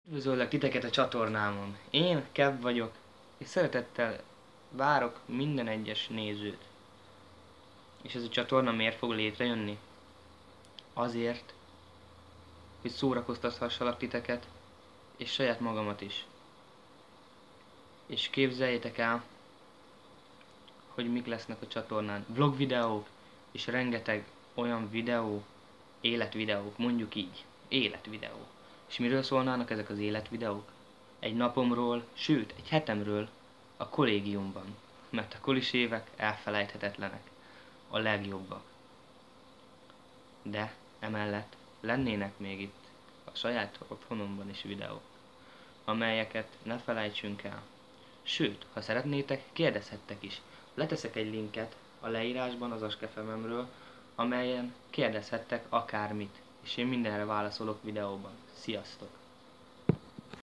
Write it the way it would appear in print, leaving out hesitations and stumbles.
Üdvözöllek titeket a csatornámon. Én Kev vagyok, és szeretettel várok minden egyes nézőt. És ez a csatorna miért fog létrejönni? Azért, hogy szórakoztathassalak titeket, és saját magamat is. És képzeljétek el, hogy mik lesznek a csatornán. Vlog videók, és rengeteg olyan videó, életvideók, mondjuk így. Életvideó. És miről szólnának ezek az életvideók? Egy napomról, sőt, egy hetemről a kollégiumban. Mert a kolis évek elfelejthetetlenek. A legjobbak. De emellett lennének még itt a saját otthonomban is videók, amelyeket ne felejtsünk el. Sőt, ha szeretnétek, kérdezhettek is. Leteszek egy linket a leírásban az Askefememről, amelyen kérdezhettek akármit, és én mindenre válaszolok videóban. Sziasztok!